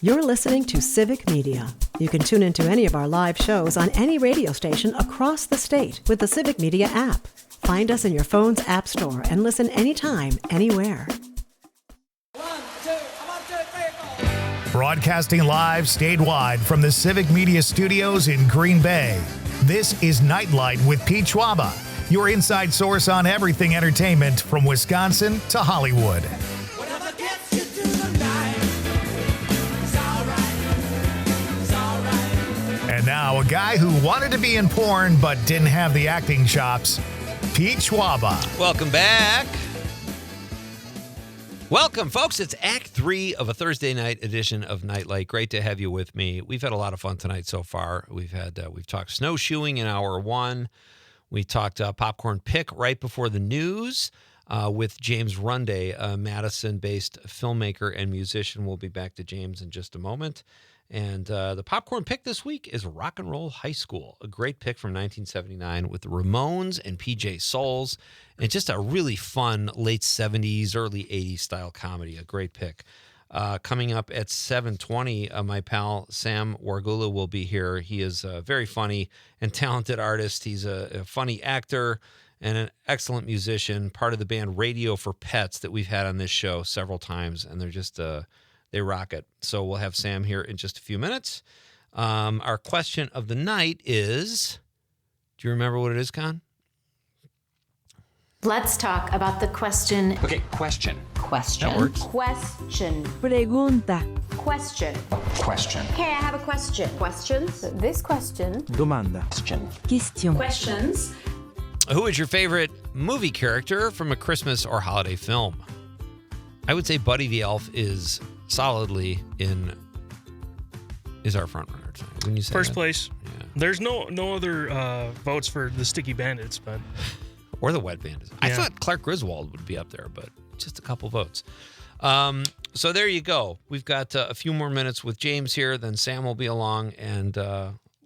You're listening to Civic Media. You can tune into any of our live shows on any radio station across the state with the Civic Media app. Find us in your phone's app store and listen anytime, anywhere. Broadcasting live statewide from the Civic Media Studios in Green Bay. This is Nite Lite with Pete Schwaba, your inside source on everything entertainment from Wisconsin to Hollywood. And now, a guy who wanted to be in porn but didn't have the acting chops, Pete Schwaba. Welcome back. Welcome, folks. It's Act 3 of a Thursday night edition of Nite Lite. Great to have you with me. We've had a lot of fun tonight so far. We've talked snowshoeing in hour 1. We talked popcorn pick right before the news with James Runde, a Madison-based filmmaker and musician. We'll be back to James in just a moment. And the popcorn pick this week is Rock and Roll High School, a great pick from 1979 with the Ramones and PJ Souls, and just a really fun late 70s, early 80s style comedy, a great pick. Coming up at 7:20, my pal Sam Wargula will be here. He is a very funny and talented artist. He's a funny actor and an excellent musician, part of the band Radio for Pets that we've had on this show several times, and they're just... They rock it. So we'll have Sam here in just a few minutes. Our question of the night is, do you remember what it is, Con? Let's talk about the question. Okay, question. Question. That works. Question. Pregunta. Question. Question. Okay, I have a question. Questions? This question. Domanda. Question. Questions. Who is your favorite movie character from a Christmas or holiday film? I would say Buddy the Elf is solidly is our front runner tonight. Wouldn't you say First that? place. Yeah. There's no other votes for the Sticky Bandits, but Or the Wet Bandits. I Yeah. thought Clark Griswold would be up there, but just a couple votes. So there you go. We've got a few more minutes with James here, then Sam will be along, and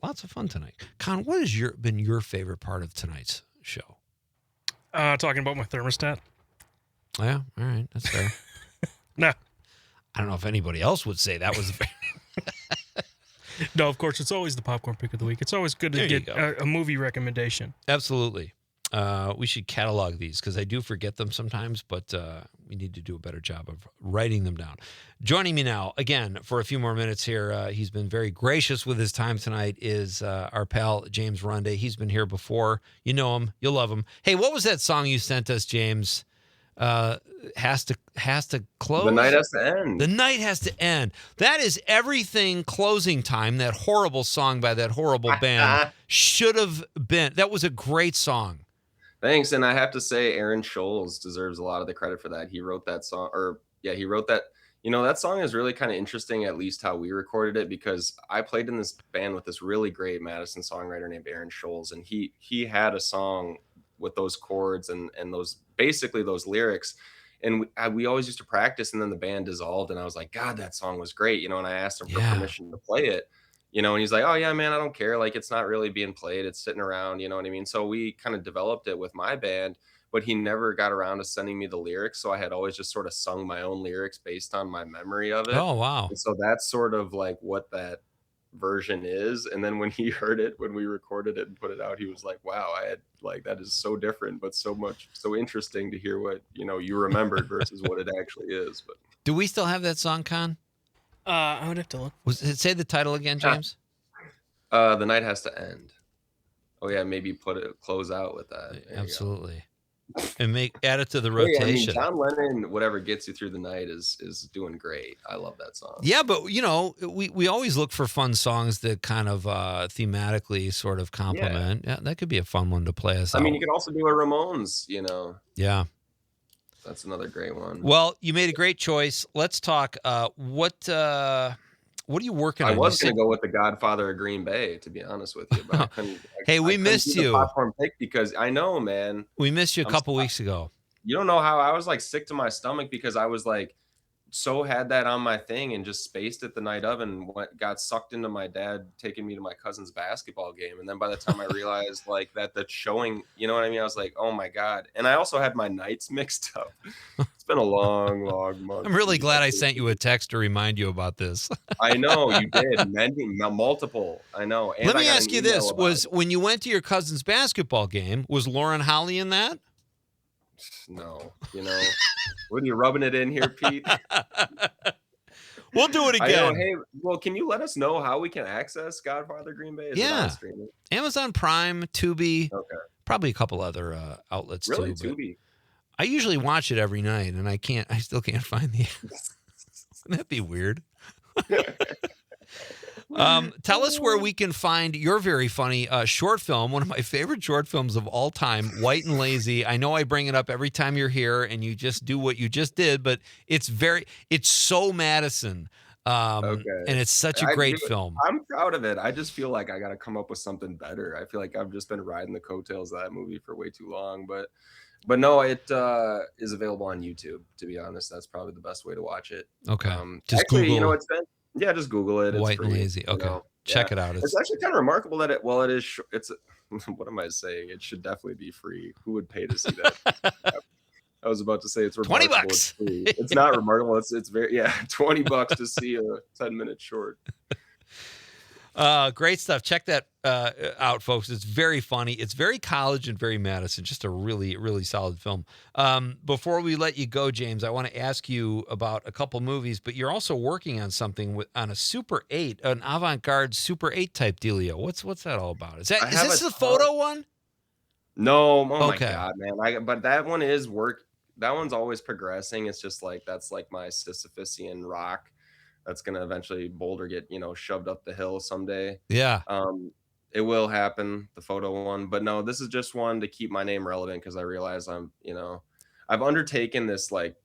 lots of fun tonight. Con, what has been your favorite part of tonight's show? talking about my thermostat. Yeah, all right, that's fair. No, I don't know if anybody else would say that was fair. no, of course, it's always the popcorn pick of the week. It's always good to There you get a movie recommendation. Absolutely. We should catalog these because I do forget them sometimes, but we need to do a better job of writing them down. Joining me now, again, for a few more minutes here, he's been very gracious with his time tonight, is our pal James Runde. He's been here before. You know him. You'll love him. Hey, what was that song you sent us, James? Has to close. The night has to end. The night has to end. That is everything closing time. That horrible song by that horrible band should have been. That was a great song. Thanks. And I have to say, Aaron Scholes deserves a lot of the credit for that. He wrote that song, he wrote that. You know, that song is really kind of interesting, at least how we recorded it, because I played in this band with this really great Madison songwriter named Aaron Scholes, and he had a song with those chords and those basically those lyrics. And we always used to practice, and then the band dissolved, and I was like, God, that song was great, you know, and I asked him for permission to play it, you know, and he's like, oh yeah, man, I don't care. Like, it's not really being played. It's sitting around, you know what I mean? So we kind of developed it with my band, but he never got around to sending me the lyrics. So I had always just sort of sung my own lyrics based on my memory of it. Oh, wow. And so that's sort of like what that version is. And then when he heard it, when we recorded it and put it out, he was like, wow, that is so different, but so interesting to hear what, you know, you remembered versus what it actually is. But do we still have that song, Con? I would have to look. Say the title again, James? The night has to end. Oh yeah, maybe close out with that. Absolutely. And add it to the Hey, rotation. John Lennon, whatever gets you through the night is doing great. I love that song. Yeah, but you know, we always look for fun songs that kind of thematically sort of complement. Yeah, that could be a fun one to play us out. I mean, you could also do a Ramones, you know. Yeah. That's another great one. Well, you made a great choice. Let's talk. What are you working on? I was going to go with The Godfather of Green Bay, to be honest with you. But hey, we missed you. Popcorn pick because I know, man. We missed you a couple weeks ago. You don't know how I was like sick to my stomach because I was like so had that on my thing and just spaced it the night of, and got sucked into my dad taking me to my cousin's basketball game. And then by the time I realized like that the showing, you know what I mean? I was like, oh my God. And I also had my nights mixed up. It's been a long month. I'm really glad I sent you a text to remind you about this. I know you did. Multiple. I know. And Let I me got ask an you email this. about Was it. when you went to your cousin's basketball game, was Lauren Holly in that? No, what are you rubbing it in here, Pete? We'll do it I know. again. Hey, well, can you let us know how we can access Godfather Green Bay? Is it on streaming? Amazon Prime, Tubi, Okay. probably a couple other outlets Really, too. but Tubi? I usually watch it every night, and I still can't find the. Wouldn't that be weird? Tell us where we can find your very funny short film, one of my favorite short films of all time, White and Lazy. I know I bring it up every time you're here and you just do what you just did, but it's so Madison. And it's such a great film. I'm proud of it. I just feel like I got to come up with something better. I feel like I've just been riding the coattails of that movie for way too long, but no, it is available on YouTube. To be honest, that's probably the best way to watch it. Okay. Just actually, Google. Just Google it. It's White free, and Lazy. Okay. Check it out. It's actually kind of remarkable that it is. It's what am I saying? It should definitely be free. Who would pay to see that? I was about to say it's remarkable. $20. It's free. It's not remarkable. It's very $20 to see a 10-minute short. Great stuff. Check that out, folks. It's very funny. It's very college and very Madison. Just a really, really solid film. Before we let you go, James, I want to ask you about a couple movies, but you're also working on something on a Super 8, an avant-garde Super 8 type dealio. What's that all about? Is this the photo one? No. Oh my God, man. But that one is work. That one's always progressing. It's just like, that's like my Sisyphusian rock. That's going to eventually boulder get, shoved up the hill someday. Yeah. It will happen, the photo one. But no, this is just one to keep my name relevant because I realize I've undertaken this like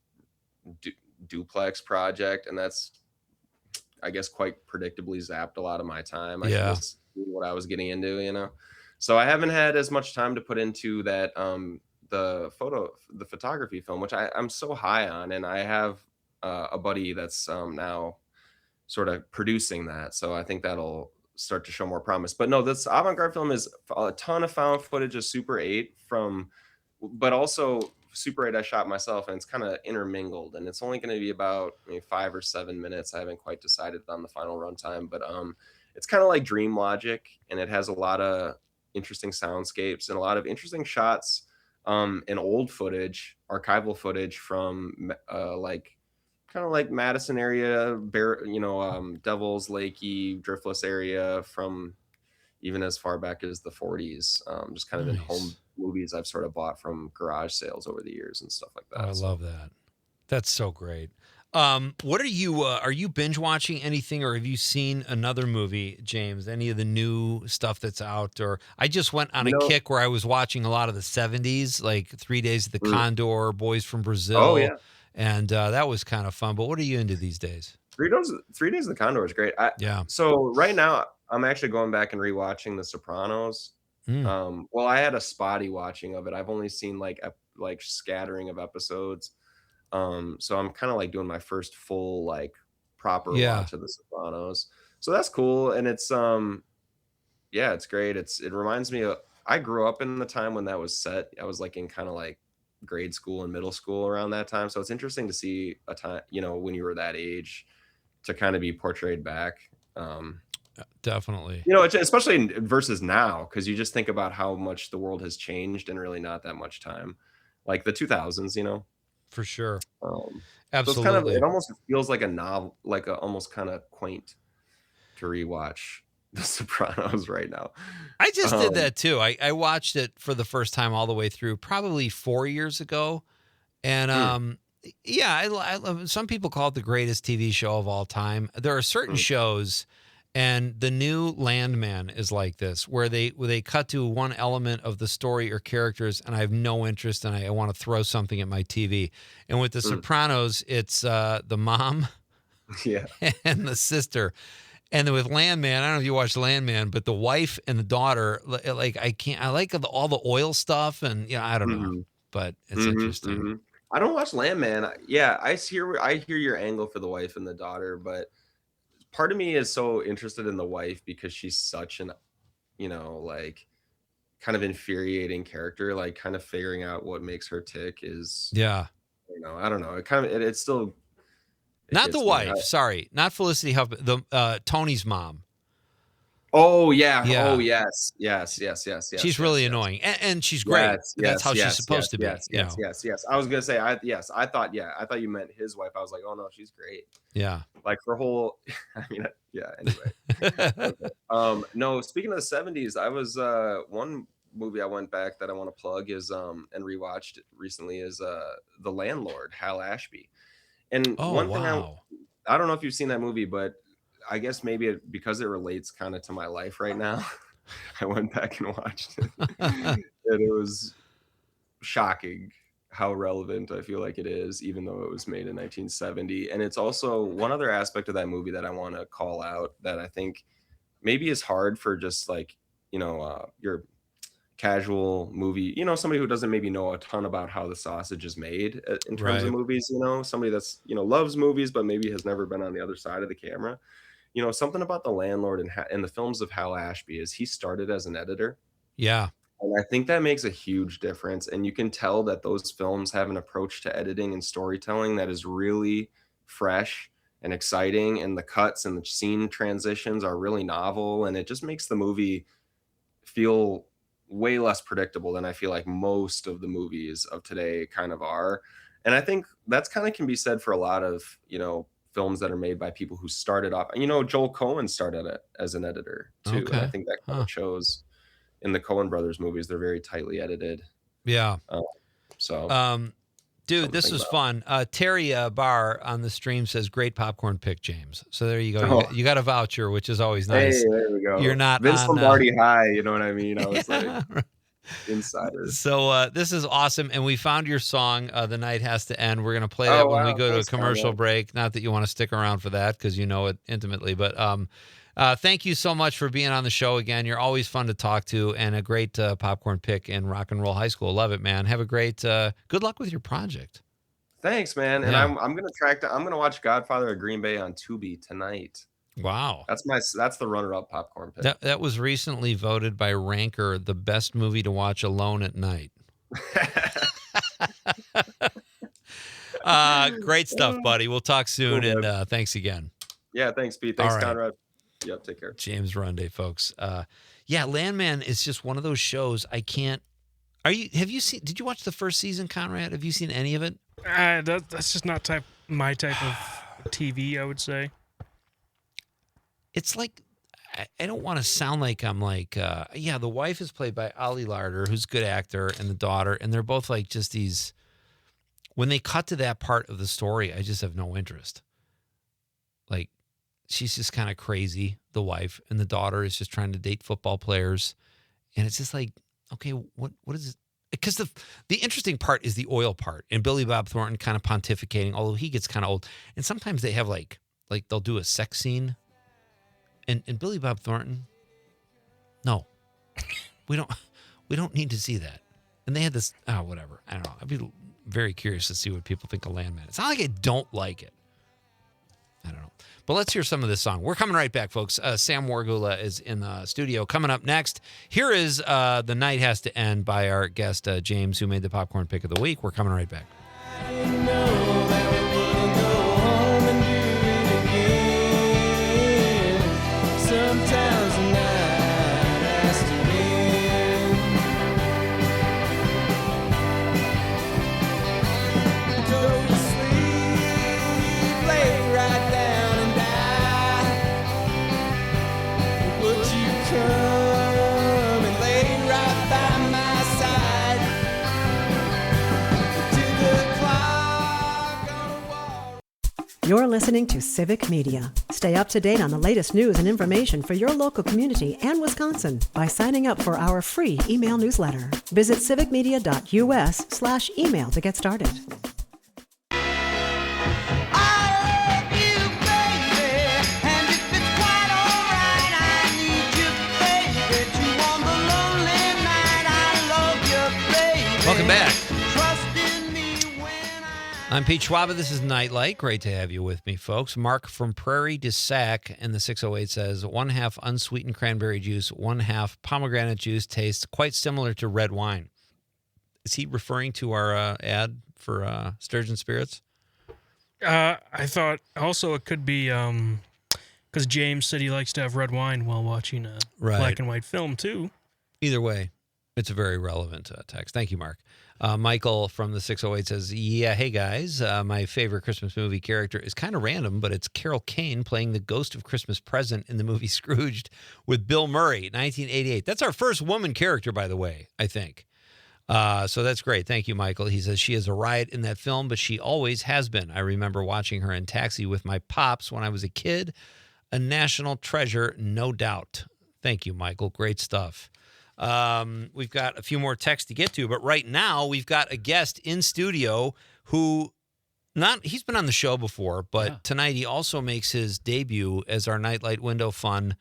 duplex project, and that's, I guess, quite predictably zapped a lot of my time. I just knew what I was getting into, So I haven't had as much time to put into that, the photography film, which I'm so high on. And I have a buddy that's now sort of producing that. So I think that'll start to show more promise. But no, this avant-garde film is a ton of found footage of Super 8 but also Super 8 I shot myself, and it's kind of intermingled, and it's only going to be about 5 or 7 minutes. I haven't quite decided on the final runtime, but it's kind of like dream logic, and it has a lot of interesting soundscapes and a lot of interesting shots and old footage, archival footage from kind of like Madison area, Devils Lakey, Driftless area from even as far back as the 40s. Just kind of in home movies I've sort of bought from garage sales over the years and stuff like that. I love that. That's so great. What are you binge watching anything, or have you seen another movie, James? Any of the new stuff that's out? Or I just went on a kick where I was watching a lot of the 70s, like 3 Days of the Condor, Boys from Brazil. Oh, yeah. And that was kind of fun. But what are you into these days? 3 Days of the Condor is great. So right now I'm actually going back and rewatching The Sopranos. Well, I had a spotty watching of it. I've only seen like scattering of episodes. So I'm kind of like doing my first full like proper watch of The Sopranos. So that's cool, and it's it's great. It reminds me of, I grew up in the time when that was set. I was like in kind of like grade school and middle school around that time. So it's interesting to see a time, when you were that age, to kind of be portrayed back. Definitely. Especially versus now, because you just think about how much the world has changed in really not that much time, like the 2000s. For sure. Absolutely. So it almost feels like a novel, like almost kind of quaint to rewatch The Sopranos right now. I just did that too. I watched it for the first time all the way through probably 4 years ago. And I love, some people call it the greatest TV show of all time. There are certain shows, and the new Landman is like this, where they cut to one element of the story or characters, and I have no interest, and I want to throw something at my TV. And with The Sopranos, it's the mom and the sister. And then with Landman, I don't know if you watched Landman, but the wife and the daughter, like I like all the oil stuff, and I don't know, but it's interesting. I don't watch Landman. Yeah, I hear your angle for the wife and the daughter, but part of me is so interested in the wife because she's such an, like kind of infuriating character. Like kind of figuring out what makes her tick is, Yeah. I don't know. It kind of it's still Not the gets me. wife. Sorry, not Felicity Huffman. The Tony's mom. Oh yeah. Yeah. Oh yes. She's really annoying, and she's great. That's how she's supposed to be. Yes. I was gonna say, I thought you meant his wife. I was like, oh no, she's great. Yeah. Like her whole, I mean, yeah. Anyway, no. Speaking of the '70s, I was one movie I went back that I want to plug is and rewatched recently is The Landlord, Hal Ashby, and one thing I don't know if you've seen that movie, but I guess maybe because it relates kind of to my life right now, I went back and watched it. And it was shocking how relevant I feel like it is, even though it was made in 1970. And it's also one other aspect of that movie that I want to call out that I think maybe is hard for just like, your casual movie, somebody who doesn't maybe know a ton about how the sausage is made in terms of movies, somebody that's, loves movies, but maybe has never been on the other side of the camera. Something about The Landlord and the films of Hal Ashby is he started as an editor. Yeah. And I think that makes a huge difference. And you can tell that those films have an approach to editing and storytelling that is really fresh and exciting. And the cuts and the scene transitions are really novel. And it just makes the movie feel way less predictable than I feel like most of the movies of today kind of are. And I think that's kind of can be said for a lot of, films that are made by people who started off, Joel Coen started it as an editor too. Okay. And I think that kind of shows in the Coen brothers movies. They're very tightly edited. Yeah. Dude, this was fun. Terry Barr on the stream says, great popcorn pick, James. So there you go. You got a voucher, which is always nice. Hey, there we go. You're not Vince on Lombardi high, you know what I mean? I was like insiders. So this is awesome. And we found your song, The Night Has to End. We're going to play that when we go to a commercial break. Not that you want to stick around for that because you know it intimately. But thank you so much for being on the show again. You're always fun to talk to and a great popcorn pick in Rock and Roll High School. Love it, man. Have a great, good luck with your project. Thanks, man. And I'm going to I'm going to watch Godfather of Green Bay on Tubi tonight. Wow. That's the runner-up popcorn pick. That was recently voted by Ranker the best movie to watch alone at night. Great stuff, buddy. We'll talk soon, cool, and thanks again. Yeah, thanks, Pete. Thanks, Conrad. Yep, take care. James Runde, folks. Landman is just one of those shows I can't. Did you watch the first season, Conrad? Have you seen any of it? That's just not my type of TV, I would say. It's like, I don't want to sound like I'm like, the wife is played by Ali Larder, who's a good actor, and the daughter, and they're both like just these, when they cut to that part of the story, I just have no interest. Like, she's just kind of crazy, the wife, and the daughter is just trying to date football players. And it's just like, okay, what is it? Because the interesting part is the oil part, and Billy Bob Thornton kind of pontificating, although he gets kind of old. And sometimes they have like they'll do a sex scene. And Billy Bob Thornton, no, we don't need to see that. And they had this, whatever. I don't know. I'd be very curious to see what people think of Landman. It's not like I don't like it. I don't know. But let's hear some of this song. We're coming right back, folks. Sam Wargula is in the studio. Coming up next, here is The Night Has to End by our guest, James, who made the popcorn pick of the week. We're coming right back. Sometimes the night has to end. Go to sleep, lay right down and die. Would you come and lay right by my side? Till the clock on the wall. You're listening to Civic Media. Stay up to date on the latest news and information for your local community and Wisconsin by signing up for our free email newsletter. Visit civicmedia.us/email to get started. Welcome back. I'm Pete Schwaba. This is Nite Lite. Great to have you with me, folks. Mark from Prairie du Sac in the 608 says, 1/2 unsweetened cranberry juice, 1/2 pomegranate juice tastes quite similar to red wine. Is he referring to our ad for Sturgeon Spirits? I thought also it could be because James said he likes to have red wine while watching a black and white film, too. Either way, it's a very relevant text. Thank you, Mark. Michael from the 608 says, yeah, hey guys, my favorite Christmas movie character is kind of random, but it's Carol Kane playing the ghost of Christmas Present in the movie Scrooged with Bill Murray, 1988. That's our first woman character, by the way, I think. So that's great. Thank you, Michael. He says she is a riot in that film, but she always has been. I remember watching her in Taxi with my pops when I was a kid. A national treasure, no doubt. Thank you, Michael. Great stuff. We've got a few more texts to get to, but right now we've got a guest in studio who he's been on the show before, but tonight he also makes his debut as our Nite Lite Window Fun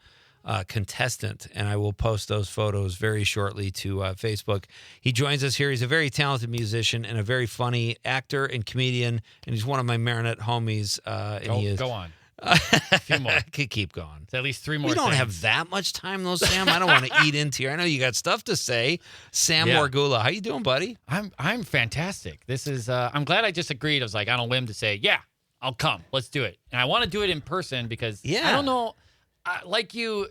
contestant, and I will post those photos very shortly to Facebook. He joins us here. He's a very talented musician and a very funny actor and comedian, and he's one of my Marinette homies. Go on. A few more. I could keep going. It's at least 3 more. We don't things. have that much time, though, Sam. I don't want to eat into here. I know you got stuff to say. Sam Wargula, how you doing, buddy? I'm fantastic. This is. I'm glad I just agreed. I was like on a whim to say, yeah, I'll come. Let's do it. And I want to do it in person because I don't know, like you.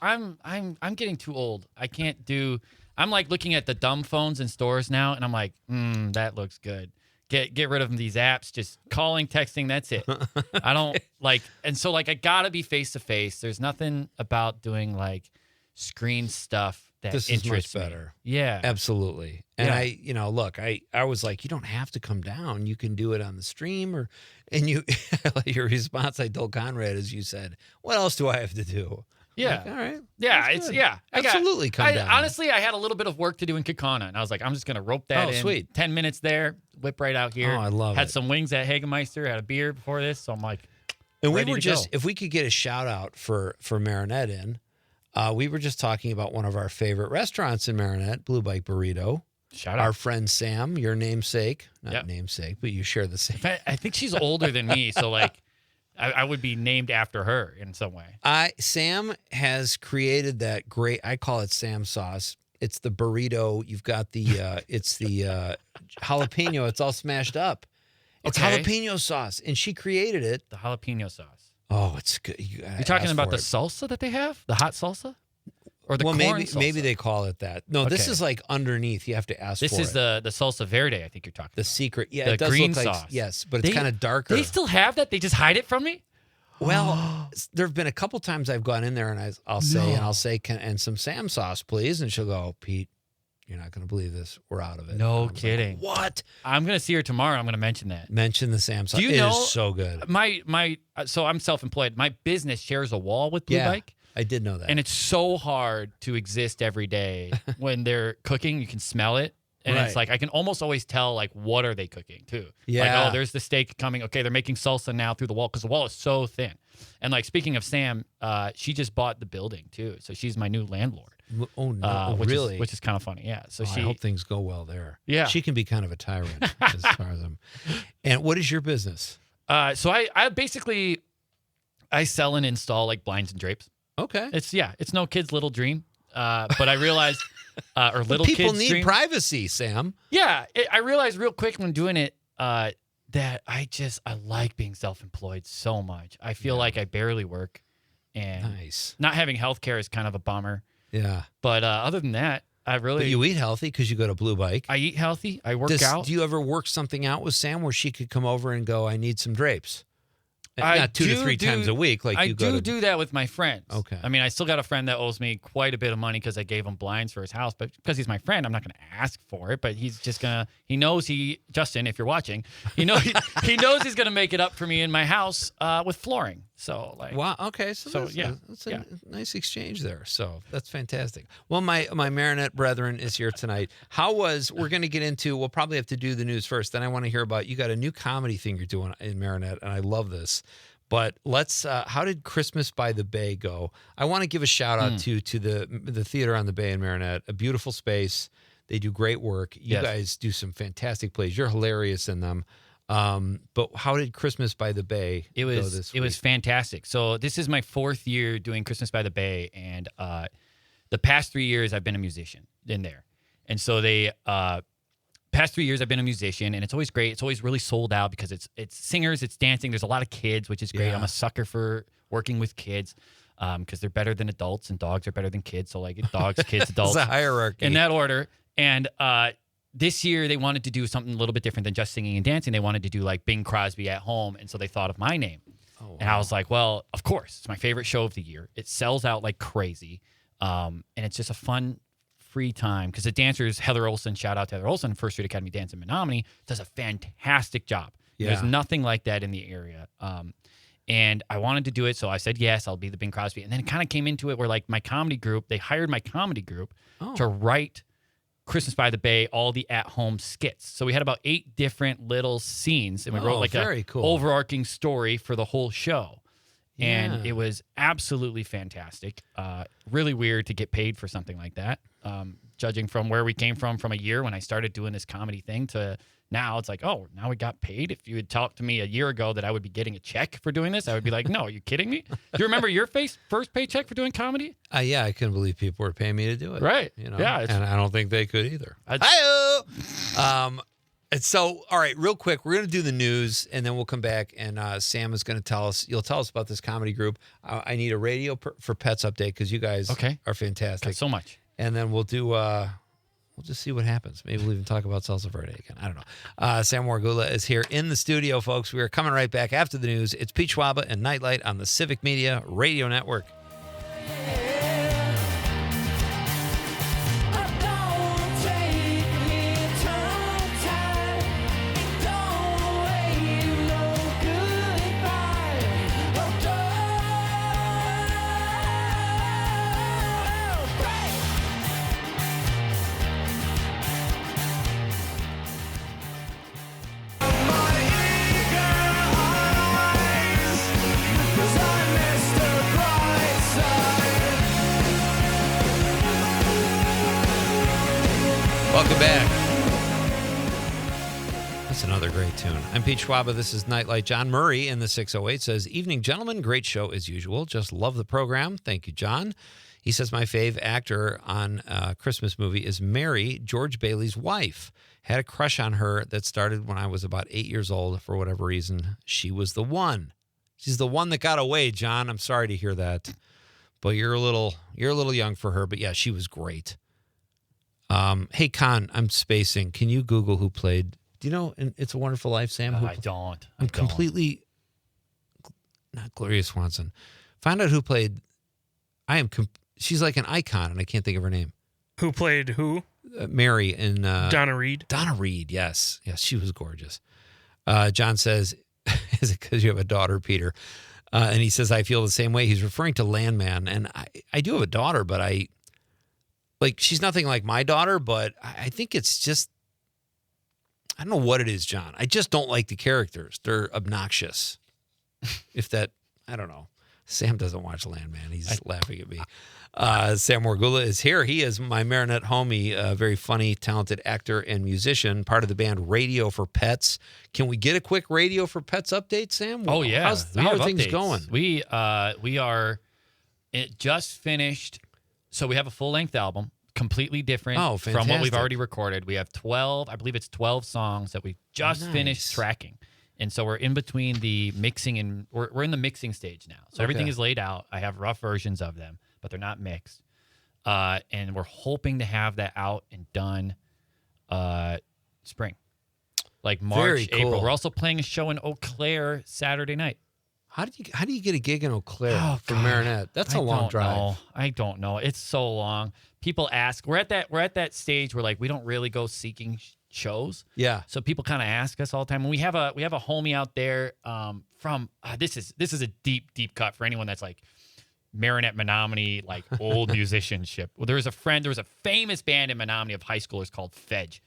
I'm getting too old. I can't do. I'm like looking at the dumb phones in stores now, and I'm like, that looks good. Get rid of these apps. Just calling, texting. That's it. I don't like, and so like I gotta be face to face. There's nothing about doing like screen stuff that this is interests much me. better. Yeah, absolutely. And look, I was like, you don't have to come down. You can do it on the stream, and your response I told Conrad is you said, what else do I have to do? Yeah. Like, all right. Yeah, Absolutely come down. Honestly, I had a little bit of work to do in Kekana, and I was like, I'm just going to rope that in. Sweet. 10 minutes there, whip right out here. Oh, I love it. Had some wings at Hagemeister, had a beer before this, so I'm like, and ready we were to go. if we could get a shout out for Marinette in, we were just talking about one of our favorite restaurants in Marinette, Blue Bike Burrito. Shout out. Our friend Sam, your namesake. Not namesake, but you share the same. I think she's older than me, so like, I would be named after her in some way. Sam has created that great, I call it Sam sauce. It's the burrito. You've got the, it's the jalapeno. It's all smashed up. It's jalapeno sauce, and she created it. The jalapeno sauce. Oh, it's good. You're talking about the salsa that they have? The hot salsa? Or the corn salsa? Maybe they call it that. No, this is like underneath. You have to ask for it. This is the salsa verde, I think you're talking about. The secret. Yeah, the it does green look like, sauce. yes, but it's kind of darker. They still have that? They just hide it from me? Well, there have been a couple times I've gone in there and I'll say, and some Sam sauce, please. And she'll go, Pete, you're not going to believe this. We're out of it. No kidding. Like, what? I'm going to see her tomorrow. I'm going to mention that. Mention the Sam sauce. Do you it know, is so good. So I'm self-employed. My business shares a wall with Blue Bike. I did know that. And it's so hard to exist every day when they're cooking. You can smell it. And it's like, I can almost always tell, like, what are they cooking, too? Yeah. Like, oh, there's the steak coming. Okay, they're making salsa now through the wall because the wall is so thin. And, like, speaking of Sam, she just bought the building, too. So she's my new landlord. Oh, no. Really? Which is kind of funny, yeah. So I hope things go well there. Yeah. She can be kind of a tyrant as far as I'm. And what is your business? So I basically, I sell and install, like, blinds and drapes. Okay. It's no kid's little dream. But I realized, or little kids' people need dream. privacy, Sam. Yeah, I realized real quick when doing it that I like being self-employed so much. I feel like I barely work, and not having health care is kind of a bummer. Yeah. But other than that, But you eat healthy because you go to Blue Bike. I eat healthy. I work out. Do you ever work something out with Sam where she could come over and go, I need some drapes? Not 2 to 3 times a week. Like you I do that with my friends. Okay. I mean, I still got a friend that owes me quite a bit of money because I gave him blinds for his house. But because he's my friend, I'm not going to ask for it. But he's just going to, Justin, if you're watching, he knows he's going to make it up for me in my house with flooring. So like, wow. Okay. So that's a nice exchange there. So that's fantastic. Well, my Marinette brethren is here tonight. We're going to get into, we'll probably have to do the news first. Then I want to hear about, you got a new comedy thing you're doing in Marinette, and I love this. But let's, how did Christmas by the Bay go? I want to give a shout out to the theater on the Bay in Marinette, a beautiful space. They do great work. You guys do some fantastic plays. You're hilarious in them. But how did Christmas by the Bay It go was this it week? was fantastic. So this is my 4th year doing Christmas by the Bay, and the past 3 years I've been a musician in there. And so they past 3 years I've been a musician, and it's always great. It's always really sold out because it's singers, it's dancing. There's a lot of kids, which is great. Yeah. I'm a sucker for working with kids because they're better than adults, and dogs are better than kids. So like dogs, kids, adults, It's a hierarchy. in that order. And this year they wanted to do something a little bit different than just singing and dancing. They wanted to do like Bing Crosby at home, and so they thought of my name. Oh, And I was like, well, of course, it's my favorite show of the year. It sells out like crazy, and it's just a fun, free time because the dancers, Heather Olsen, shout out to Heather Olsen, First Street Academy Dance in Menominee, does a fantastic job. Yeah. There's nothing like that in the area. And I wanted to do it, so I said yes, I'll be the Bing Crosby. And then it kind of came into it where like my comedy group, they hired my comedy group to write Christmas by the Bay, all the at-home skits. So we had about 8 different little scenes, and we wrote like very a cool. overarching story for the whole show. And Yeah. it was absolutely fantastic. Really weird to get paid for something like that. Judging from where we came from a year when I started doing this comedy thing to now, it's like, oh, now we got paid. If you had talked to me a year ago that I would be getting a check for doing this, I would be like, no, are you kidding me? Do you remember your first paycheck for doing comedy? Yeah, I couldn't believe people were paying me to do it. Right. You know? Yeah, it's- And I don't think they could either. I'd- And so, all right, real quick, we're going to do the news, and then we'll come back, and Sam is going to tell us. You'll tell us about this comedy group. I need a radio for pets update because you guys are fantastic. Got so much. And then we'll do. We'll just see what happens. Maybe we'll even talk about Salsa Verde again. I don't know. Sam Wargula is here in the studio, folks. We are coming right back after the news. It's Pete Schwaba and Nite Lite on the Civic Media Radio Network. Welcome back. That's another great tune. I'm Pete Schwaba. This is Nite Lite. John Murray in the 608 says, evening, gentlemen. Great show as usual. Just love the program. Thank you, John. He says, my fave actor on a Christmas movie is Mary, George Bailey's wife. Had a crush on her that started when I was about 8 years old. For whatever reason, she was the one. She's the one that got away, John. I'm sorry to hear that. But you're a little young for her. But yeah, she was great. Hey, Con, I'm spacing. Can you Google who played? Do you know in It's a Wonderful Life, Sam? I don't. I'm completely not Gloria Swanson. Find out who played. She's like an icon, and I can't think of her name. Who played who? Mary in Donna Reed. Donna Reed, yes, she was gorgeous. John says, "Is it because you have a daughter, Peter?" And he says, "I feel the same way." He's referring to Landman, and I do have a daughter, but she's nothing like my daughter, but I think it's just, I don't know what it is, John. I just don't like the characters. They're obnoxious. I don't know. Sam doesn't watch Landman. He's laughing at me. Sam Wargula is here. He is my Marinette homie, a very funny, talented actor and musician, part of the band Radio for Pets. Can we get a quick Radio for Pets update, Sam? Oh, yeah. How are things updates. going? We are, it just finished. So we have a full-length album, completely different from what we've fantastic. already recorded. We have 12, I believe it's 12 songs that we've just finished tracking. And so we're in between the mixing and we're in the mixing stage now. So everything is laid out. I have rough versions of them, but they're not mixed. And we're hoping to have that out and done spring, like March, Very cool. April. We're also playing a show in Eau Claire Saturday night. How do you get a gig in Eau Claire from Marinette? That's a long drive. I don't know. It's so long. People ask. We're at that stage where like we don't really go seeking shows. Yeah. So people kind of ask us all the time. And we have a homie out there from this is a deep cut for anyone that's like Marinette Menominee, like old musicianship. Well, there was a famous band in Menominee of high schoolers called Fedge.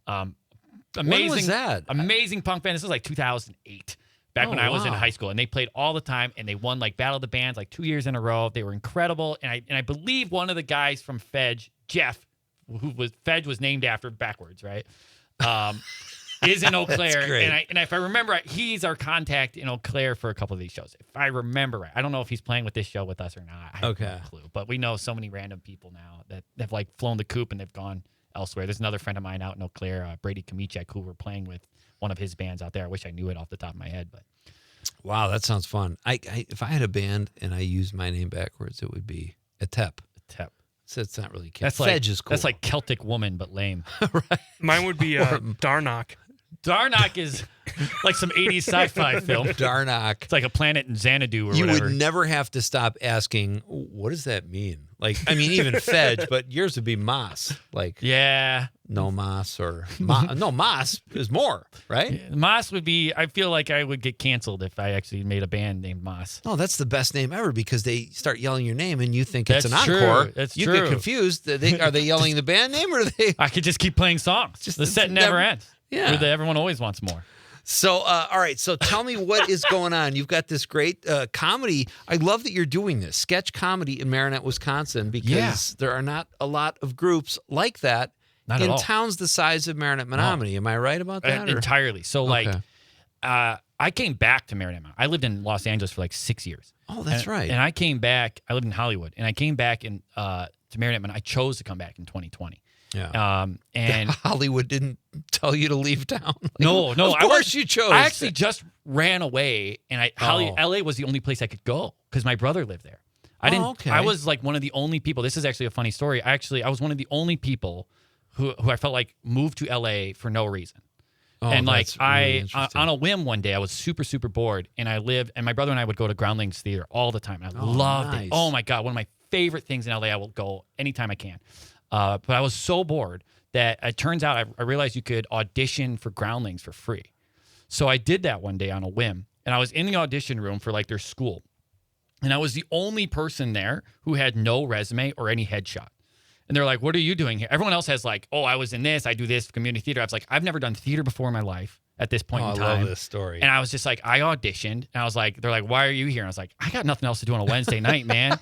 Amazing. When was that? Amazing punk band. This was like 2008. Back when I was in high school, and they played all the time, and they won like Battle of the Bands like 2 years in a row. They were incredible, and I believe one of the guys from Fedge, Jeff, Fedge was named after backwards, right? is in Eau Claire. great. And if I remember right, he's our contact in Eau Claire for a couple of these shows. If I remember right. I don't know if he's playing with this show with us or not. I have no clue. But we know so many random people now that have like flown the coop and they've gone elsewhere. There's another friend of mine out in Eau Claire, Brady Kamichek, who we're playing with one of his bands out there. I wish I knew it off the top of my head, but Wow, that sounds fun. If I had a band and I used my name backwards, it would be Atep. Atep. So it's not really That's like Fedge is cool. That's like Celtic woman, but lame. Right. Mine would be Darnock. Darnock is like some 80s sci-fi film. Darnock. It's like a planet in Xanadu or You whatever. would never have to stop asking, what does that mean? Like, I mean, even Fedge, but yours would be Moss. Like, yeah. No Moss or no Moss is more, right? Moss would be, I feel like I would get canceled if I actually made a band named Moss. No, that's the best name ever because they start yelling your name and you think That's it's an true. encore. That's you true. get confused. Are they yelling the band name or are they? I could just keep playing songs. The set never ends. Yeah. Everyone always wants more. So, all right. So tell me what is going on. You've got this great comedy. I love that you're doing this sketch comedy in Marinette, Wisconsin, because there are not a lot of groups like that Not in at all. towns the size of Marinette, Menominee. Am I right about that? or- Entirely. So, Okay. I came back to Marinette. I lived in Los Angeles for like 6 years. Oh, that's right. And I came back. I lived in Hollywood, and I came back to Marinette. I chose to come back in 2020. Yeah. And Hollywood didn't tell you to leave town. Like, no. Of course you chose. I actually just ran away, and LA was the only place I could go because my brother lived there. I didn't. Okay. I was like one of the only people. This is actually a funny story. I was one of the only people who I felt like moved to LA for no reason. Oh, And like that's really interesting. on a whim one day, I was super, super bored, and my brother and I would go to Groundlings Theater all the time. And I loved nice. it. Oh my God, one of my favorite things in LA. I will go anytime I can. But I was so bored that it turns out I realized you could audition for Groundlings for free. So I did that one day on a whim, and I was in the audition room for like their school, and I was the only person there who had no resume or any headshot. And they're like, "What are you doing here?" Everyone else has like, "Oh, I was in this. I do this community theater." I was like, "I've never done theater before in my life." At this point in time, I love this story. and I was just like, I auditioned, and I was like, they're like, "Why are you here?" And I was like, "I got nothing else to do on a Wednesday night, man.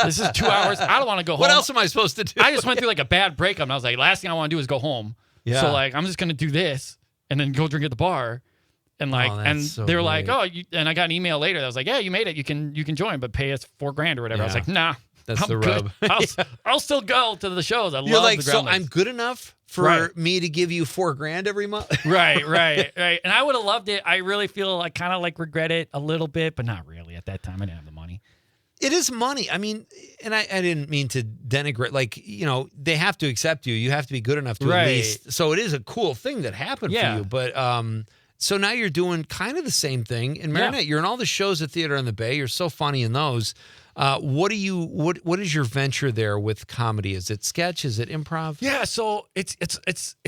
This is 2 hours. I don't want to go home. What else am I supposed to do? I just went through like a bad breakup, and I was like, last thing I want to do is go home. Yeah. So like, I'm just gonna do this and then go drink at the bar, and like, Oh, that's and so they were like, great. "Oh," and I got an email later that was like, "Yeah, you made it. You can join, but pay us $4,000 or whatever." I was Yeah. like, "Nah, That's I'm the good. rub. I'll still go to the shows. I You're love like, the so Groundlings." I'm good enough for Right. me to give you $4,000 every month? right. And I would have loved it. I really feel I kind of like regret it a little bit, but not really. At that time, I didn't have the money. It is money. I mean, and I didn't mean to denigrate. Like, you know, they have to accept you. You have to be good enough to at Right. least. So it is a cool thing that happened Yeah. for you. But so now you're doing kind of the same thing in Marinette. You're in all the shows at Theater on the Bay. You're so funny in those. What is your venture there with comedy? Is it sketch? Is it improv? Yeah, so it's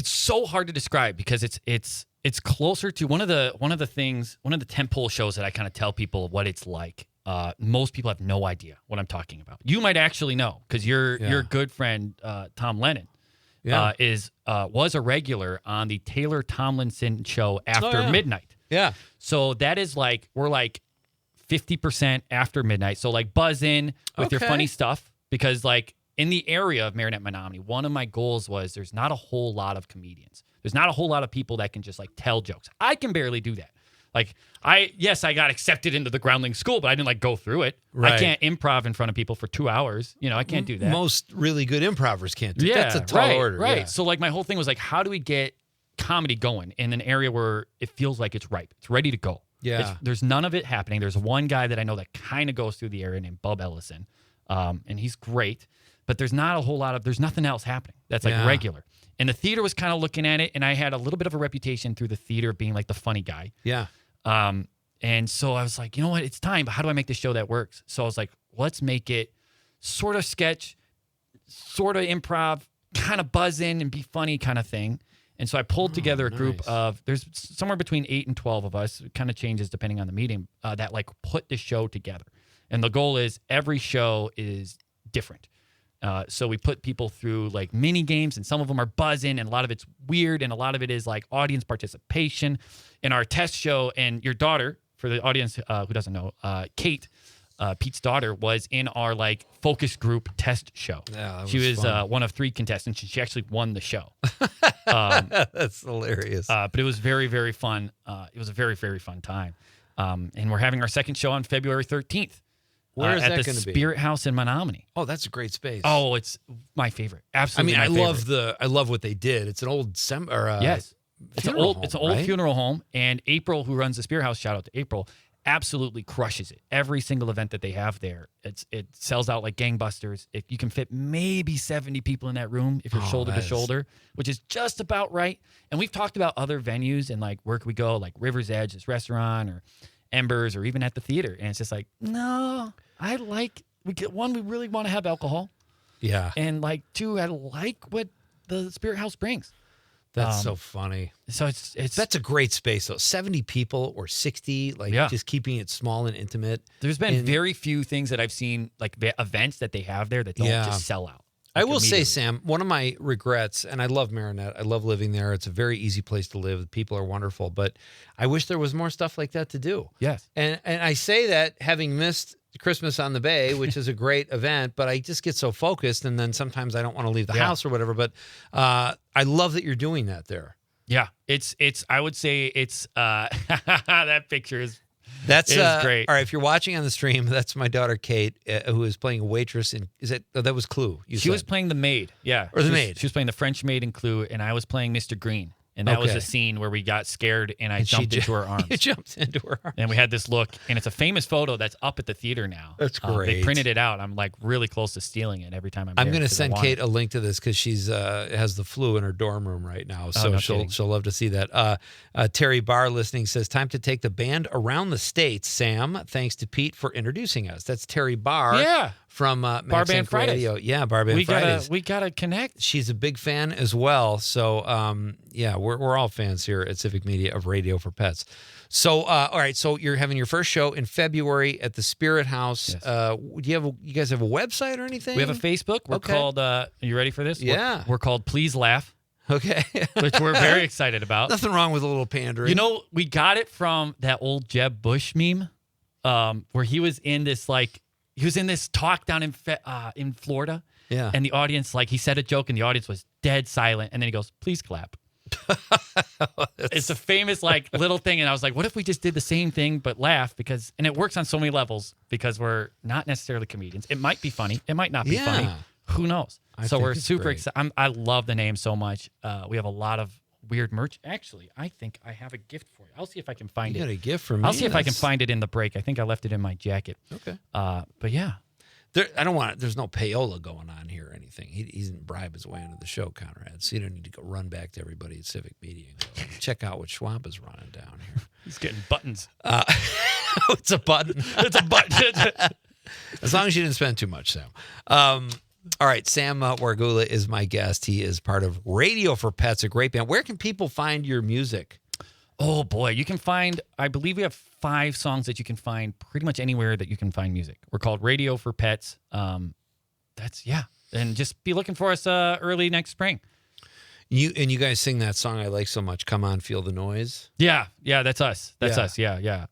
so hard to describe because it's closer to one of the tentpole shows that I kind of tell people what it's like. Most people have no idea what I'm talking about. You might actually know because your good friend Tom Lennon was a regular on the Taylor Tomlinson show After Midnight. Yeah. So that is like we're like 50% after midnight. So like buzz in with your Okay. funny stuff because like in the area of Marinette, Menominee, one of my goals was there's not a whole lot of comedians. There's not a whole lot of people that can just like tell jokes. I can barely do that. Like I got accepted into the Groundling school, but I didn't like go through it. Right. I can't improv in front of people for 2 hours. You know, I can't do that. Most really good improvers can't do that. Yeah, That's a tall order. Right. Yeah. So like my whole thing was like, how do we get comedy going in an area where it feels like it's ripe? It's ready to go. Yeah. There's none of it happening. There's one guy that I know that kind of goes through the area named Bub Ellison, and he's great. But there's not a whole lot of. There's nothing else happening that's like Yeah. regular. And the theater was kind of looking at it, and I had a little bit of a reputation through the theater of being like the funny guy. Yeah. And so I was like, you know what? It's time. But how do I make this show that works? So I was like, let's make it sort of sketch, sort of improv, kind of buzz in and be funny kind of thing. And so I pulled together a group nice. of, there's somewhere between 8 and 12 of us. It kind of changes depending on the meeting, that like put the show together. And the goal is every show is different. So we put people through like mini games, and some of them are buzzing, and a lot of it's weird, and a lot of it is like audience participation. In our test show, and your daughter, for the audience who doesn't know, Kate, Pete's daughter, was in our like focus group test show. Yeah, she was fun. one of 3 contestants. She actually won the show. That's hilarious. But it was very, very fun. It was a very, very fun time. And we're having our second show on February 13th. Where is that at going the to be? Spirit House in Menominee. Oh, that's a great space. Oh, it's my favorite. I Absolutely. mean, my favorite. I love what they did. It's an old Yes. It's an old right? funeral home, and April, who runs the Spirit House, shout out to April, absolutely crushes it. Every single event that they have there, it sells out like gangbusters. If you can fit maybe 70 people in that room if you're shoulder to shoulder, which is just about right. And we've talked about other venues and like where could we go, like River's Edge, this restaurant, or Embers, or even at the theater. And it's just like, no, we really want to have alcohol. Yeah. And like 2, I like what the Spirit House brings. That's so funny. So it's That's a great space though. 70 people or 60, like just keeping it small and intimate. There's been very few things that I've seen, like events that they have there that don't just sell out. I will say, Sam, one of my regrets, and I love Marinette. I love living there. It's a very easy place to live. The people are wonderful, but I wish there was more stuff like that to do. Yes. And I say that having missed Christmas on the Bay, which is a great event, but I just get so focused, and then sometimes I don't want to leave the house or whatever. But I love that you're doing that there. Yeah, it's. I would say it's. That picture is. That's great. All right, if you're watching on the stream, that's my daughter Kate, who is playing a waitress. That was Clue? She was playing the maid. Yeah, or the maid. She was playing the French maid in Clue, and I was playing Mr. Green. And that was a scene where we got scared, and I jumped into her arms. You jumped into her arms. And we had this look, and it's a famous photo that's up at the theater now. That's great. They printed it out. I'm like really close to stealing it every time I'm going to send Kate a link to this because she's has the flu in her dorm room right now, so she'll love to see that. Terry Barr listening says, "Time to take the band around the states." Sam, thanks to Pete for introducing us. That's Terry Barr. Yeah. From Bar Band Fridays. Radio. Yeah, Bar Band Fridays. We gotta connect. She's a big fan as well. So we're all fans here at Civic Media of Radio for Pets. So all right, so you're having your first show in February at the Spirit House. Yes. You guys have a website or anything? We have a Facebook. We're called. Are you ready for this? Yeah. We're called Please Laugh. Okay. Which we're very excited about. Nothing wrong with a little pandering. You know, we got it from that old Jeb Bush meme, where he was in this talk down in Florida. Yeah. And the audience, like, he said a joke and the audience was dead silent. And then he goes, "Please clap." It's a famous, like, little thing. And I was like, what if we just did the same thing but laugh? And it works on so many levels because we're not necessarily comedians. It might be funny. It might not be funny. Who knows? So we're super excited. I love the name so much. We have a lot of weird merch. Actually, I think I have a gift for you. I'll see if I can find it. You got a gift for me? I'll see if I can find it in the break. I think I left it in my jacket. Okay. But yeah. There's no payola going on here or anything. He didn't bribe his way into the show, Conrad. So you don't need to go run back to everybody at Civic Media and go, check out what Schwab is running down here. He's getting buttons. It's a button. It's a button. As long as you didn't spend too much, Sam. All right, Sam Wargula is my guest. He is part of Radio for Pets, a great band. Where can people find your music? Oh, boy. You can find, I believe we have 5 songs that you can find pretty much anywhere that you can find music. We're called Radio for Pets. And just be looking for us early next spring. You guys sing that song I like so much, Come On, Feel the Noise? Yeah, that's us. That's us, yeah.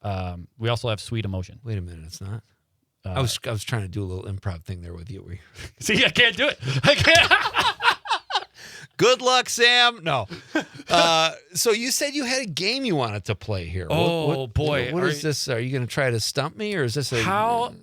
We also have Sweet Emotion. Wait a minute, it's not? I was trying to do a little improv thing there with you. See, I can't do it. I can't. Good luck, Sam. No. So you said you had a game you wanted to play here. Oh, boy. What is this? Are you going to try to stump me, or is this I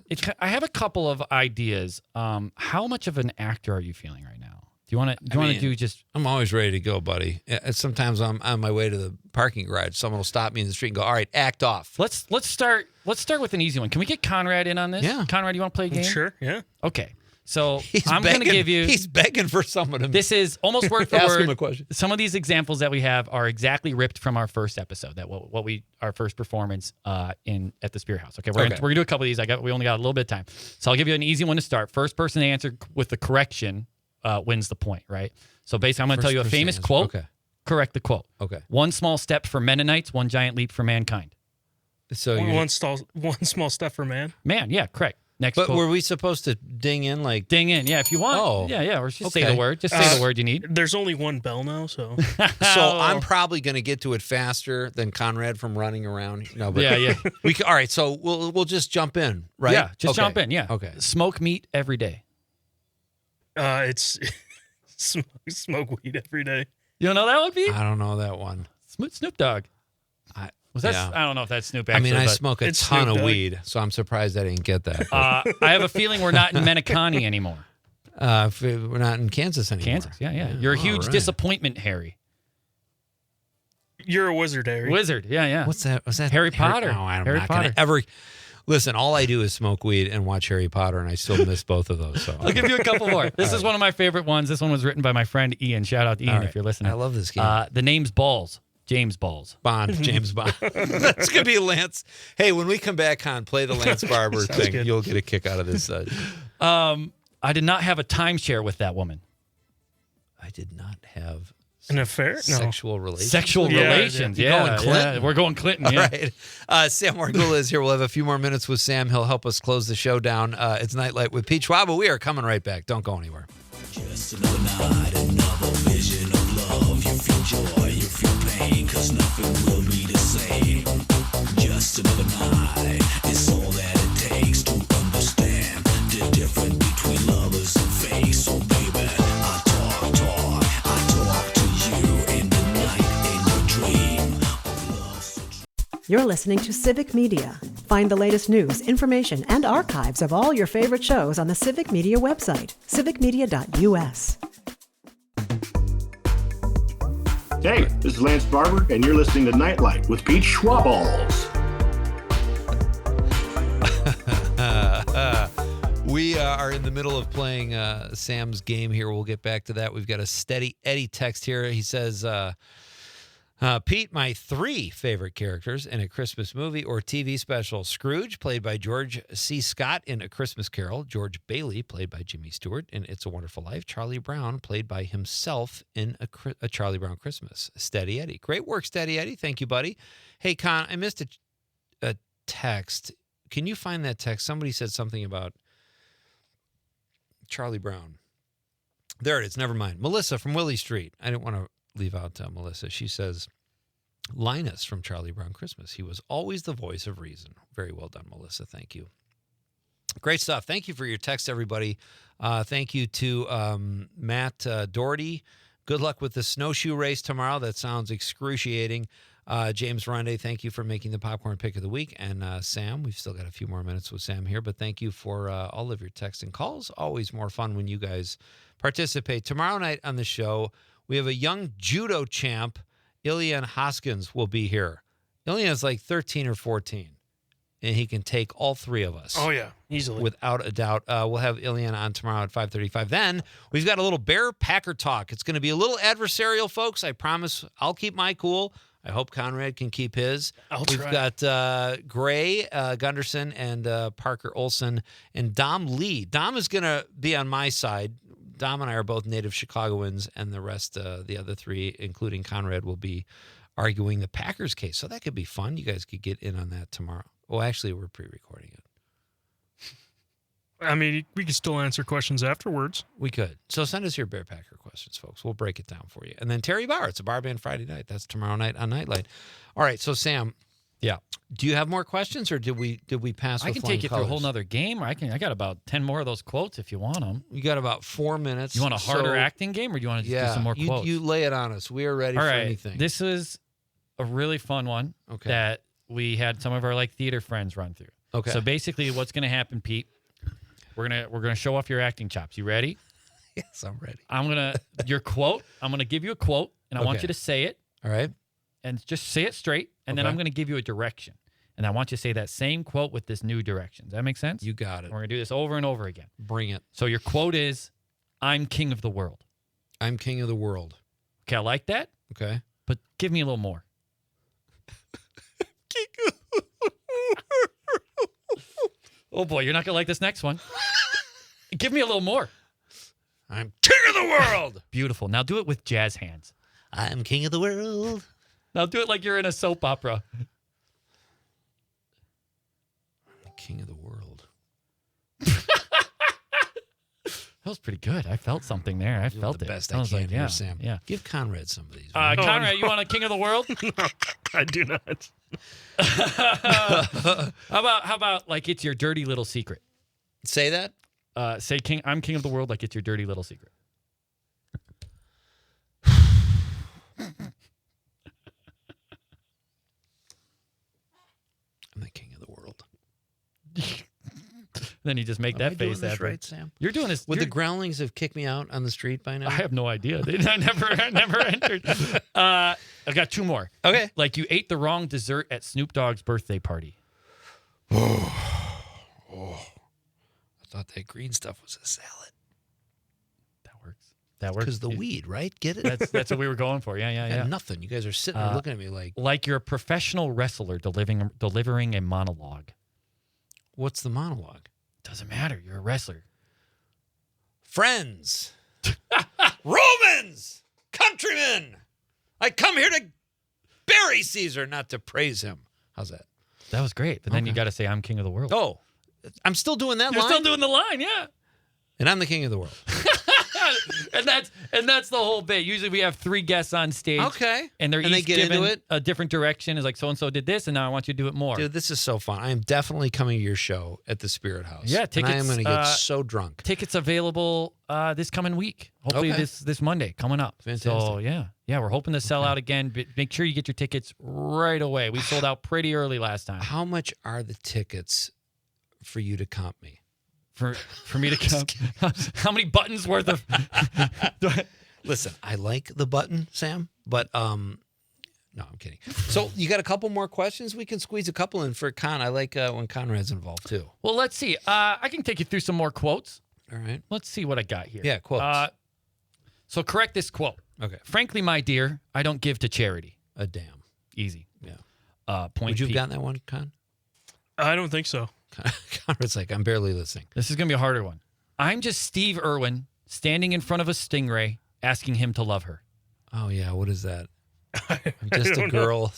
have a couple of ideas. How much of an actor are you feeling right now? Do you want to do just? I'm always ready to go, buddy. Sometimes I'm on my way to the parking garage. Someone will stop me in the street and go, "All right, act off." Let's start with an easy one. Can we get Conrad in on this? Yeah. Conrad, you want to play a game? Sure. Yeah. Okay. So I'm going to give you. He's begging for someone to. This is almost word for ask word. him a question. Some of these examples that we have are exactly ripped from our first episode. Our first performance at the Spirit House. Okay, we're gonna do a couple of these. We only got a little bit of time, so I'll give you an easy one to start. First person to answer with the correction wins the point. Right. So basically, I'm going to tell you a famous quote. Okay. Correct the quote. Okay. One small step for Mennonites, one giant leap for mankind. So one small step for man. Man, yeah, correct. Next But quote. were we supposed to ding in like? Ding in, yeah, if you want. Oh. Yeah, or just say Okay. the word. Just say the word you need. There's only one bell now, so. So I'm probably going to get to it faster than Conrad from running around. No, but Yeah. all right, so we'll just jump in, right? Yeah, just Okay. jump in, yeah. Okay. Smoke meat every day. It's smoke weed every day. You don't know that one, Pete? I don't know that one. Snoop Dogg. Was that? Yeah. I don't know if that's Snoop. I Actually, mean, I but, smoke a It's ton Snoop of Dogg. weed, so I'm surprised I didn't get that. I have a feeling we're not in Menacani anymore. We're not in Kansas anymore. Kansas, yeah. You're a All huge right. disappointment, Harry. You're a wizard, Harry. Wizard, yeah. What's that? Was that Harry Potter. No, I'm Harry not going Potter. to ever. Listen, all I do is smoke weed and watch Harry Potter, and I still miss both of those. So I'll give you a couple more. This is one of my favorite ones. This one was written by my friend Ian. Shout out to Ian All right. if you're listening. I love this game. The name's Balls. James Balls. Bond, James Bond. That's going to be Lance. Hey, when we come back on, play the Lance Barber thing. good. You'll get a kick out of this. I did not have a timeshare with that woman. I did not have An affair? No. sexual relations. Sexual Yeah, relations. You're Yeah, going Clinton? yeah. We're going Clinton. All Yeah. right. Sam Wargula is here. We'll have a few more minutes with Sam. He'll help us close the show down. It's Nite Lite with Pete Schwaba. We are coming right back. Don't go anywhere. Just another night, another vision of love. You feel joy, you feel pain, 'cause nothing will be the same. Just another night, it's all that it takes to understand the difference between lovers and fake. So baby, I talk to you in the night, in your dream of love. You're listening to Civic Media. Find the latest news, information, and archives of all your favorite shows on the Civic Media website, civicmedia.us. Hey, this is Lance Barber, and you're listening to Nite Lite with Pete Schwaba. We are in the middle of playing Sam's game here. We'll get back to that. We've got a steady Eddie text here. He says, Pete, my 3 favorite characters in a Christmas movie or TV special: Scrooge, played by George C. Scott in A Christmas Carol; George Bailey, played by Jimmy Stewart in It's a Wonderful Life; Charlie Brown, played by himself in a Charlie Brown Christmas. Steady Eddie. Great work, Steady Eddie. Thank you, buddy. Hey, Con, I missed a text. Can you find that text? Somebody said something about Charlie Brown. There it is. Never mind. Melissa from Willie Street. I didn't want to leave out Melissa. She says, Linus from Charlie Brown Christmas. He was always the voice of reason. Very well done, Melissa. Thank you. Great stuff. Thank you for your text, everybody. Thank you to Matt Doherty. Good luck with the snowshoe race tomorrow. That sounds excruciating. James Runde, thank you for making the popcorn pick of the week. And Sam, we've still got a few more minutes with Sam here, but thank you for all of your texts and calls. Always more fun when you guys participate. Tomorrow night on the show, we have a young judo champ, Ilian Hoskins, will be here. Ilian's like 13 or 14, and he can take all 3 of us. Oh, yeah, easily. Without a doubt. We'll have Ilian on tomorrow at 5:35. Then we've got a little Bear-Packer talk. It's going to be a little adversarial, folks. I promise I'll keep my cool. I hope Conrad can keep his. We've got Gray Gunderson and Parker Olson and Dom Lee. Dom is going to be on my side. Dom and I are both native Chicagoans, and the rest, the other 3, including Conrad, will be arguing the Packers case. So that could be fun. You guys could get in on that tomorrow. Well, actually, we're pre-recording it. I mean, we can still answer questions afterwards. We could. So send us your Bear-Packer questions, folks. We'll break it down for you. And then Terry Bauer, it's a bar band Friday night. That's tomorrow night on Nite Lite. All right, so Sam. Yeah. Do you have more questions, or did we pass? I can take you through a whole nother game, or I got about 10 more of those quotes if you want them. You got about 4 minutes. You want a harder acting game, or do you want to just do some more quotes? You lay it on us. We are ready All for right. anything. This is a really fun one that we had some of our theater friends run through. Okay. So basically, what's going to happen, Pete? We're gonna show off your acting chops. You ready? Yes, I'm ready. Your quote. I'm gonna give you a quote, and I want you to say it. All right. And just say it straight, and then I'm gonna give you a direction, and I want you to say that same quote with this new direction. Does that make sense? You got it. We're gonna do this over and over again. Bring it. So your quote is, "I'm king of the world." I'm king of the world. Okay, I like that. Okay. But give me a little more. Oh boy, you're not gonna like this next one. Give me a little more. I'm king of the world. Beautiful. Now do it with jazz hands. I'm king of the world. Now do it like you're in a soap opera. I'm the king of the world. That was pretty good. I felt something there. I felt the it. best I I was can like, here, yeah, Sam. Yeah. Give Conrad some of these. Conrad, you want a King of the World? No, I do not. How about like it's your dirty little secret? Say that. Say I'm King of the World like it's your dirty little secret. I'm the king of the world. Then you just make Am that I doing face this after. right, Sam? You're doing this. Would the Groundlings have kicked me out on the street by now? I have no idea. I never entered. I've got two more. Okay. Like you ate the wrong dessert at Snoop Dogg's birthday party. I thought that green stuff was a salad. That works. Because the weed, right? Get it? That's what we were going for. Yeah. I got nothing. You guys are sitting there looking at me like you're a professional wrestler delivering a monologue. What's the monologue? Doesn't matter. You're a wrestler. Friends, Romans, countrymen, I come here to bury Caesar, not to praise him. How's that? That was great. But then you got to say, I'm king of the world. Oh, I'm still doing that You're line? still doing the line, yeah. And I'm the king of the world. and that's the whole bit. Usually we have three guests on stage. Okay. And they're And they each get given into it? a different direction. It's like, so-and-so did this, and now I want you to do it more. Dude, this is so fun. I am definitely coming to your show at the Spirit House. Yeah, And tickets. I am going to get so drunk. Tickets available this coming week. Hopefully Okay. this Monday coming up. Fantastic. So, yeah, we're hoping to sell out again. But make sure you get your tickets right away. We sold out pretty early last time. How much are the tickets for you to comp me? For me to come. How many buttons worth of? Listen, I like the button, Sam, but no, I'm kidding. So you got a couple more questions? We can squeeze a couple in for Con. I like when Conrad's involved too. Well, let's see. I can take you through some more quotes. All right. Let's see what I got here. Yeah, quotes. So correct this quote. Okay. Frankly, my dear, I don't give to charity. A damn. Easy. Yeah. Point. Would you have Pete. gotten that one, Con? I don't think so. Conrad's like, I'm barely listening. This is going to be a harder one. I'm just Steve Irwin standing in front of a stingray asking him to love her. Oh, yeah. What is that? I'm just a girl.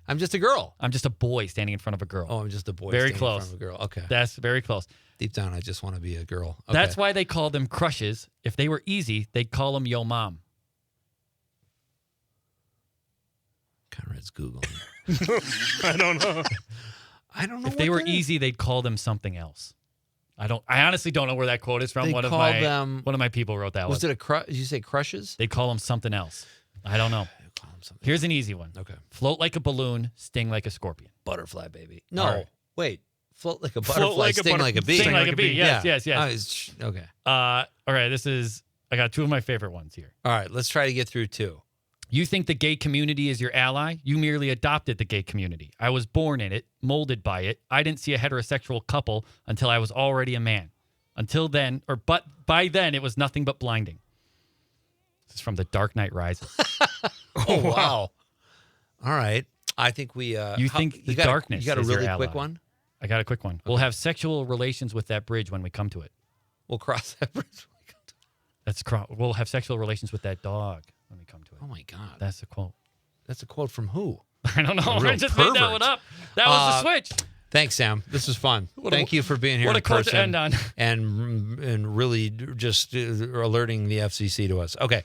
I'm just a girl. I'm just a boy standing in front of a girl. Oh, I'm just a boy Very standing close. in front of a girl. Okay. That's very close. Deep down, I just want to be a girl. Okay. That's why they call them crushes. If they were easy, they'd call them yo mom. Conrad's Googling. I don't know. I don't know. If they were easy, they'd call them something else. I honestly don't know where that quote is from. They One of call my them- one of my people wrote that Was one. it a crush? Did you say crushes? They call them something else. I don't know. Call them something. Here's an easy one. Okay. Float like a balloon, sting like a scorpion. Butterfly, baby. No. All right. Wait. Float like a butterfly, sting like a bee. Sting like a bee. Yes, Yeah. yes. Okay. All right, I got two of my favorite ones here. All right. Let's try to get through two. You think the gay community is your ally? You merely adopted the gay community. I was born in it, molded by it. I didn't see a heterosexual couple until I was already a man. But by then, it was nothing but blinding. This is from The Dark Knight Rises. Oh, wow. All right. I think we... You think the darkness You got a is your really quick ally. one? I got a quick one. We'll have sexual relations with that bridge when we come to it. We'll cross that bridge. We'll have sexual relations with that dog when we come to it. Oh, my God. That's a quote. That's a quote from who? I don't know. A real I just made that pervert. one up. That was the switch. Thanks, Sam. This was fun. Thank you for being here what in a quote to person end on. and really just alerting the FCC to us. Okay.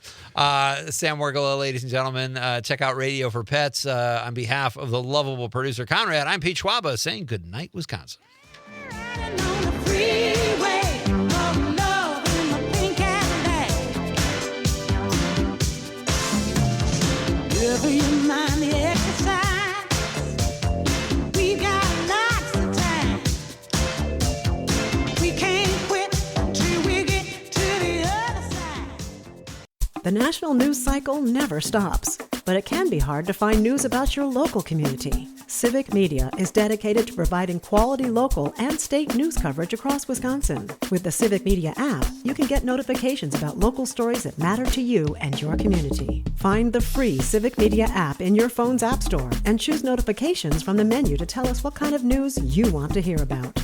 Sam Wargula, ladies and gentlemen. Check out Radio for Pets. On behalf of the lovable producer, Conrad, I'm Pete Schwaba saying good night, Wisconsin. The national news cycle never stops, but it can be hard to find news about your local community. Civic Media is dedicated to providing quality local and state news coverage across Wisconsin. With the Civic Media app, you can get notifications about local stories that matter to you and your community. Find the free Civic Media app in your phone's app store and choose notifications from the menu to tell us what kind of news you want to hear about.